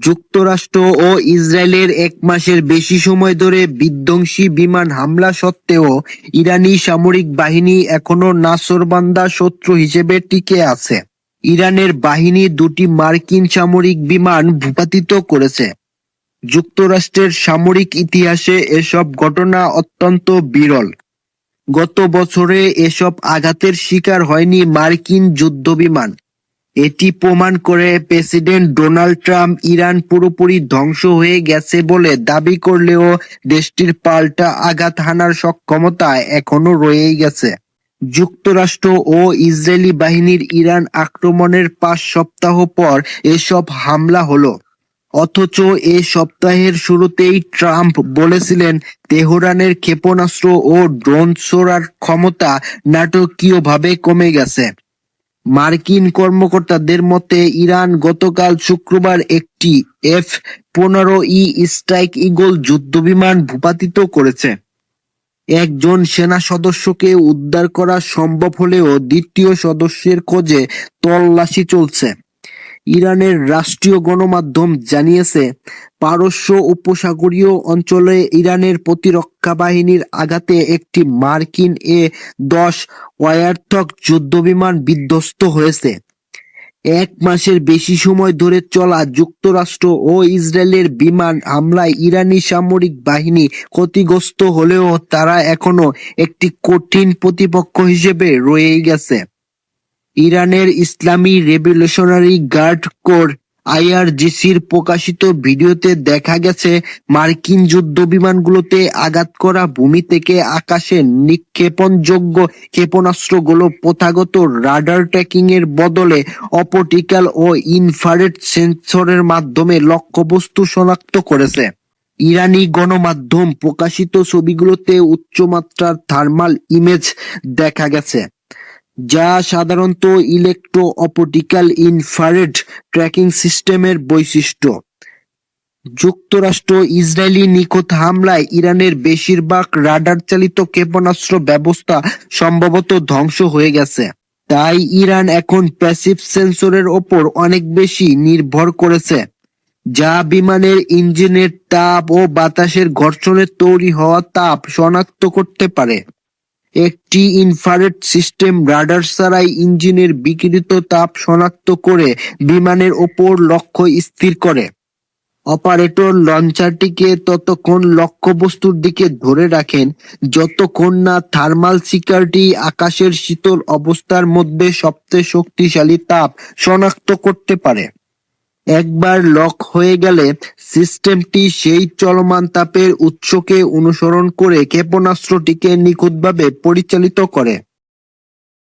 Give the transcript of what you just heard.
যুক্তরাষ্ট্র ও ইসরায়েলের ১ মাসের বেশি সময় ধরে বিধ্বংসী বিমান হামলা সত্ত্বেও ইরানি সামরিক বাহিনী এখনো নাছোড়বান্দা শত্রু হিসেবে টিকে আছে। ইরানের বাহিনী ২টি মার্কিন সামরিক বিমান ভূপাতিত করেছে। যুক্তরাষ্ট্রের সামরিক ইতিহাসে এসব ঘটনা অত্যন্ত বিরল। গত বছরে এসব আঘাতের শিকার হয়নি মার্কিন যুদ্ধবিমান। এটি প্রমাণ করে প্রেসিডেন্ট ডোনাল্ড ট্রাম্প ইরান পুরোপুরি ধ্বংস হয়ে গেছে বলে দাবি করলেও দেশটির পাল্টা আঘাত হানার সক্ষমতা এখনো রয়েই গেছে। যুক্তরাষ্ট্র ও ইসরায়েলি বাহিনীর ইরান আক্রমণের ৫ সপ্তাহ পর এসব হামলা হলো। অথচ এ সপ্তাহের শুরুতেই ট্রাম্প বলেছিলেন তেহরানের ক্ষেপণাস্ত্র ও ড্রোন ছোড়ার ক্ষমতা নাটকীয়ভাবে কমে গেছে। মার্কিন কর্মকর্তাদের মতে ইরান গতকাল শুক্রবার একটি F-15E স্ট্রাইক ঈগল যুদ্ধবিমান ভূপাতিত করেছে। একজন সেনা সদস্যকে উদ্ধার করা সম্ভব হলেও দ্বিতীয় সদস্যের খোঁজে তল্লাশি চলছে। ইরানের রাষ্ট্রীয় গণমাধ্যম জানিয়েছে, পারস্য উপসাগরীয় অঞ্চলে ইরানের প্রতিরক্ষা বাহিনীর আঘাতে একটি মার্কিন A-10 ওয়ারথক যুদ্ধবিমান বিধ্বস্ত হয়েছে। ১ মাসের বেশি সময় ধরে চলা যুক্তরাষ্ট্র ও ইসরায়েলের বিমান হামলায় ইরানি সামরিক বাহিনী ক্ষতিগ্রস্ত হলেও তারা এখনো একটি কঠিন প্রতিপক্ষ হিসেবে রয়েই গেছে। ইরানের ইসলামী রেভলিউশনারি গার্ড কোর IRGCর প্রকাশিত ভিডিওতে দেখা গেছে মার্কিন যুদ্ধবিমানগুলোতে আঘাত করা ভূমি থেকে আকাশে নিক্ষেপণযোগ্য ক্ষেপণাস্ত্রগুলো প্রথাগত রাডার ট্র্যাকিং এর বদলে অপটিক্যাল ও ইনফ্রারেড সেন্সরের মাধ্যমে লক্ষ্যবস্তু শনাক্ত করেছে। ইরানি গণমাধ্যম প্রকাশিত ছবিগুলোতে উচ্চমাত্রার থার্মাল ইমেজ দেখা গেছে, যা সাধারণত ইলেকট্রো অপটিক্যাল ইনফ্রারেড ট্র্যাকিং সিস্টেমের বৈশিষ্ট্য। যুক্তরাষ্ট্র ইসরায়েলি নিখুঁত হামলায় ইরানের বেশিরভাগ রাডার চালিত ক্ষেপণাস্ত্র ব্যবস্থা সম্ভবত ধ্বংস হয়ে গেছে। তাই ইরান এখন প্যাসিভ সেন্সরের ওপর অনেক বেশি নির্ভর করেছে, যা বিমানের ইঞ্জিনের তাপ ও বাতাসের ঘর্ষণে তৈরি হওয়া তাপ শনাক্ত করতে পারে। একটি ইনফ্রারেড সিস্টেম রাডার ছাড়াই ইঞ্জিনের বিকিরিত তাপ শনাক্ত করে বিমানের ওপর লক্ষ্য স্থির করে। অপারেটর লঞ্চারটিকে ততক্ষণ লক্ষ্যবস্তুর দিকে ধরে রাখেন যতক্ষণ না থার্মাল শিকারটি আকাশের শীতল অবস্থার মধ্যে সবচেয়ে শক্তিশালী তাপ শনাক্ত করতে পারে। একবার লক হয়ে গেলে সিস্টেমটি সেই চলমান তাপের উৎসকে অনুসরণ করে ক্ষেপণাস্ত্রটিকে নিখুঁতভাবে পরিচালিত করে।